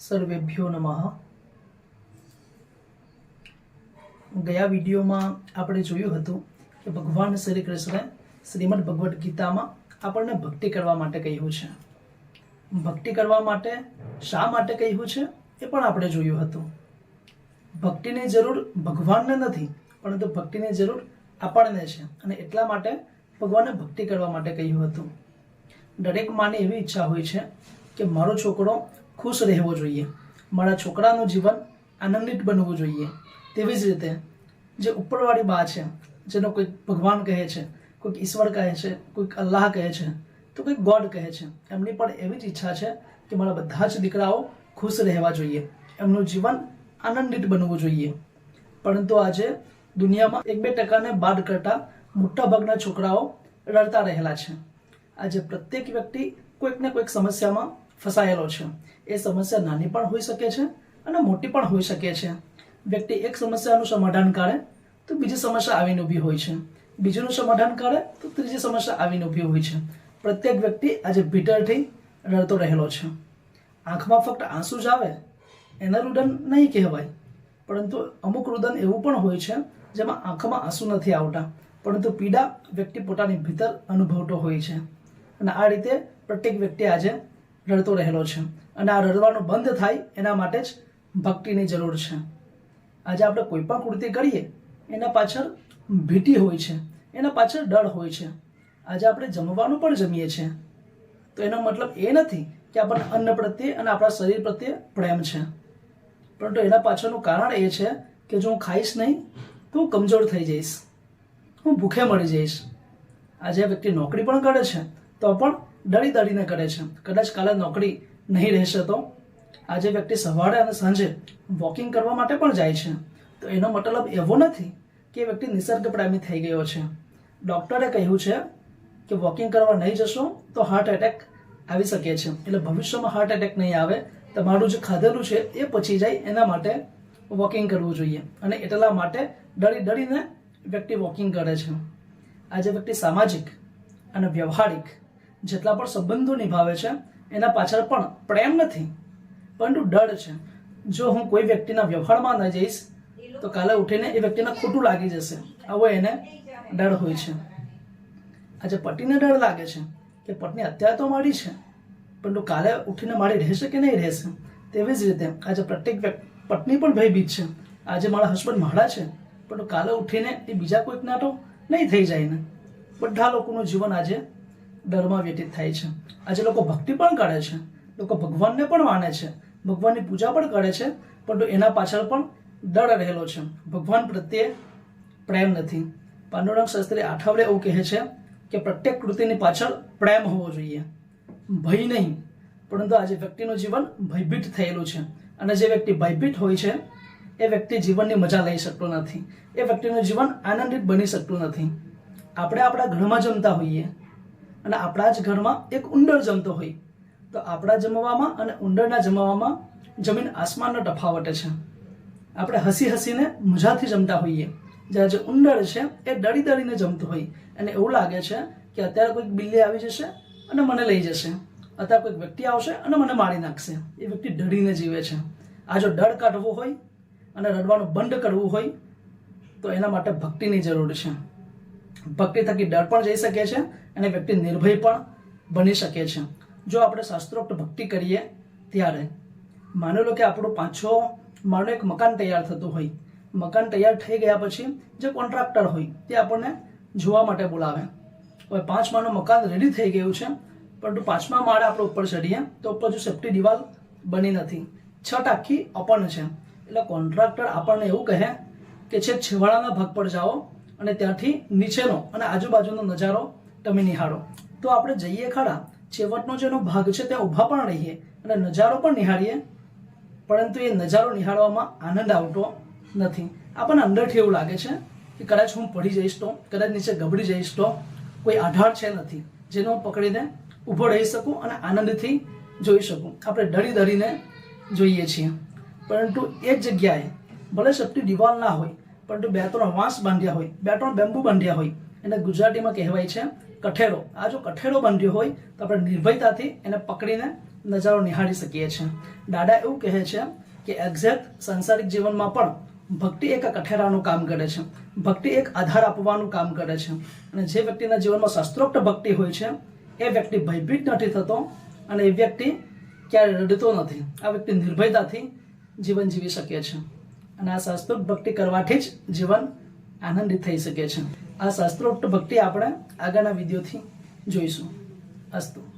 સર્વેભ્યો નમઃ. ગયા વિડીયોમાં આપણે જોયું હતું કે ભગવાન શ્રી કૃષ્ણે શ્રીમદ ભગવદ્ ગીતામાં આપણને ભક્તિ કરવા માટે કહ્યું છે. ભક્તિ કરવા માટે શા માટે કહ્યું છે એ પણ આપણે જોયું હતું. ભક્તિની જરૂર ભગવાનને નથી, પરંતુ ભક્તિની જરૂર આપણને છે, અને એટલા માટે ભગવાને ભક્તિ કરવા માટે કહ્યું હતું. દરેક માની એવી ઈચ્છા હોય છે કે મારો છોકરો ખુશ રહેવો જોઈએ, મારા છોકરાનું જીવન આનંદિત બનવું જોઈએ. તેવી જ રીતે જે ઉપરવાળી બા છે, જેનો કોઈક ભગવાન કહે છે, કોઈક ઈશ્વર કહે છે, કોઈક અલ્લાહ કહે છે, તો કોઈક ગોડ કહે છે, એમની પણ એવી જ ઈચ્છા છે કે મારા બધા જ દીકરાઓ ખુશ રહેવા જોઈએ, એમનું જીવન આનંદિત બનવું જોઈએ. પરંતુ આજે દુનિયામાં 1-2% બાદ કરતા મોટાભાગના છોકરાઓ રડતા રહેલા છે. આજે પ્રત્યેક વ્યક્તિ કોઈક ને કોઈક સમસ્યામાં ફસાયેલો છે. એ સમસ્યા નાની પણ હોઈ શકે છે અને મોટી પણ હોઈ શકે છે. વ્યક્તિ એક સમસ્યાનું સમાધાન કરે તો બીજી સમસ્યા આવીને ઊભી હોય છે, બીજુંનું સમાધાન કરે તો ત્રીજી સમસ્યા આવીને ઊભી હોય છે. પ્રત્યેક વ્યક્તિ આજે ભીતરથી રડતો રહેલો છે. આંખમાં ફક્ત આંસુ જ આવે એને રુદન નહીં કહેવાય, પરંતુ અમુક રુદન એવું પણ હોય છે જેમાં આંખમાં આંસુ નથી આવતા, પરંતુ પીડા વ્યક્તિ પોતાની ભીતર અનુભવતો હોય છે. અને આ રીતે પ્રત્યેક વ્યક્તિ આજે રડતો રહેલો છે, અને આ રડવાનું બંધ થાય એના માટે જ ભક્તિની જરૂર છે. આજે આપણે કોઈ પણ કૃતિ કરીએ એના પાછળ ભીતિ હોય છે, એના પાછળ ડર હોય છે. આજે આપણે જમવાનું પણ જમીએ છીએ તો એનો મતલબ એ નથી કે આપણને અન્ન પ્રત્યે અને આપણા શરીર પ્રત્યે પ્રેમ છે, પરંતુ એના પાછળનું કારણ એ છે કે જો હું ખાઈશ નહીં તો હું કમજોર થઈ જઈશ, હું ભૂખે મળી જઈશ. આજે વ્યક્તિ નોકરી પણ કરે છે તો પણ ડરીને કરે છે. કદાચ કાલે નોકરી નહીં રહેશે તો આજે વ્યક્તિ સવારે અને સાંજે વોકિંગ કરવા માટે પણ જાય છે. તો એનો મતલબ એવો નથી કે વ્યક્તિ નિસર્ગ પ્રેમી થઈ ગયો છે. ડૉક્ટરે કહ્યું છે કે વોકિંગ કરવા નહીં જશો તો હાર્ટ એટેક આવી શકે છે. એટલે ભવિષ્યમાં હાર્ટ એટેક નહીં આવે, તમારું જે ખાધેલું છે એ પચી જાય, એના માટે વોકિંગ કરવું જોઈએ. અને એટલા માટે ડરીને વ્યક્તિ વોકિંગ કરે છે. આજે વ્યક્તિ સામાજિક અને વ્યવહારિક જેટલા પણ સંબંધો નિભાવે છે એના પાછળ પણ પ્રેમ નથી, પરંતુ ડર છે. જો હું કોઈ વ્યક્તિના વ્યવહારમાં ન જઈશ તો કાલે ઉઠીને એ વ્યક્તિને ખોટું લાગી જશે, આવો એને ડર હોય છે. આજે પતિને ડર લાગે છે કે પત્ની અત્યારે તો મારી છે, પરંતુ કાલે ઉઠીને મારી રહેશે કે નહીં રહેશે. તેવી જ રીતે આજે પ્રત્યેક પત્ની પણ ભયભીત છે. આજે મારા હસબન્ડ મારા છે, પરંતુ કાલે ઉઠીને એ બીજા કોઈકના તો નહીં થઈ જાય ને. બધા લોકોનું જીવન આજે ડરમાં વ્યતીત થાય છે. આજે લોકો ભક્તિ પણ કરે છે, લોકો ભગવાનને પણ માને છે, ભગવાનની પૂજા પણ કરે છે, પરંતુ એના પાછળ પણ ડર રહેલો છે. ભગવાન પ્રત્યે પ્રેમ નથી. પાંડુરંગ શાસ્ત્રી આઠવલે એવું કહે છે કે પ્રત્યેક કૃતિની પાછળ પ્રેમ હોવો જોઈએ, ભય નહીં. પરંતુ આજે વ્યક્તિનું જીવન ભયભીત થયેલું છે, અને જે વ્યક્તિ ભયભીત હોય છે એ વ્યક્તિ જીવનની મજા લઈ શકતો નથી, એ વ્યક્તિનું જીવન આનંદિત બની શકતું નથી. આપણે આપણા ઘરમાં જમતા હોઈએ અને આપણા જ ઘરમાં એક ઉંદર જમતો હોય, તો આપણા જમવામાં અને ઉંદરના જમવામાં જમીન આસમાનનો તફાવત છે. આપણે હસીને મજાથી જમતા હોઈએ, જ્યારે જે ઉંદર છે એ ડરીને જમતો હોય, અને એવું લાગે છે કે અત્યારે કોઈક બિલ્લી આવી જશે અને મને લઈ જશે, અત્યારે કોઈક વ્યક્તિ આવશે અને મને મારી નાખશે. એ વ્યક્તિ ડરીને જીવે છે. આ જો ડર કાઢવો હોય અને રડવાનું બંધ કરવું હોય તો એના માટે ભક્તિની જરૂર છે. ભક્તિ થકી ડર પણ જઈ શકે છે અને વ્યક્તિ નિર્ભય પણ બની શકે છે. જો આપણે શાસ્ત્રોક્ત ભક્તિ કરીએ ત્યારે માની લો કે આપણું 5-6 માળનું એક મકાન તૈયાર થતું હોય. મકાન તૈયાર થઈ ગયા પછી જે કોન્ટ્રાક્ટર હોય તે આપણને જોવા માટે બોલાવે. હવે 5 માળનું મકાન રેડી થઈ ગયું છે, પરંતુ 5મા માળે આપણે ઉપર ચડીએ તો ઉપર જો સેફ્ટી દિવાલ બની નથી, છત આખી ઓપન છે. એટલે કોન્ટ્રાક્ટર આપણને એવું કહે કે છેવાડાના ભાગ પર જાઓ અને ત્યાંથી નીચેનો અને આજુબાજુનો નજારો તમે નિહાળો. તો આપણે જઈએ ખરા, છેવટનો જેનો ભાગ છે ત્યાં ઊભા પણ રહીએ અને નજારો પણ નિહાળીએ, પરંતુ એ નજારો નિહાળવામાં આનંદ આવતો નથી. આપણને અંદરથી એવું લાગે છે કે કદાચ હું પડી જઈશ તો, કદાચ નીચે ગબડી જઈશ તો કોઈ આધાર છે નથી જેનો હું પકડીને ઊભો રહી શકું અને આનંદથી જોઈ શકું. આપણે ડરીને જોઈએ છીએ, પરંતુ એ જ જગ્યાએ ભલે સેફ્ટી દિવાલ ના હોય, પરંતુ 2-3 વાંસ બાંધ્યા હોય, 2-3 બેમ્બુ બાંધ્યા હોય, એને ગુજરાતીમાં કહેવાય છે કઠેરો. આ જો કઠેરો બાંધ્યો હોય તો આપણે નિર્ભયતાથી એને પકડીને નજારો નિહાળી શકીએ છીએ. દાદા એવું કહે છે કે એક્ઝેક્ટ સંસારિક જીવનમાં પણ ભક્તિ એક કઠેરાનું કામ કરે છે. ભક્તિ એક આધાર આપવાનું કામ કરે છે. અને જે વ્યક્તિના જીવનમાં શાસ્ત્રોક્ત ભક્તિ હોય છે એ વ્યક્તિ ભયભીત નથી થતો અને એ વ્યક્તિ ક્યારે રડતો નથી. આ વ્યક્તિ નિર્ભયતાથી જીવન જીવી શકે છે. અને આ શાસ્ત્રોક્ત ભક્તિ કરવાથી જ જીવન આનંદિત થઈ શકે છે. આ શાસ્ત્રોક્ત ભક્તિ આપણે આગળના વિડીયોથી જોઈશું. અસ્તુ.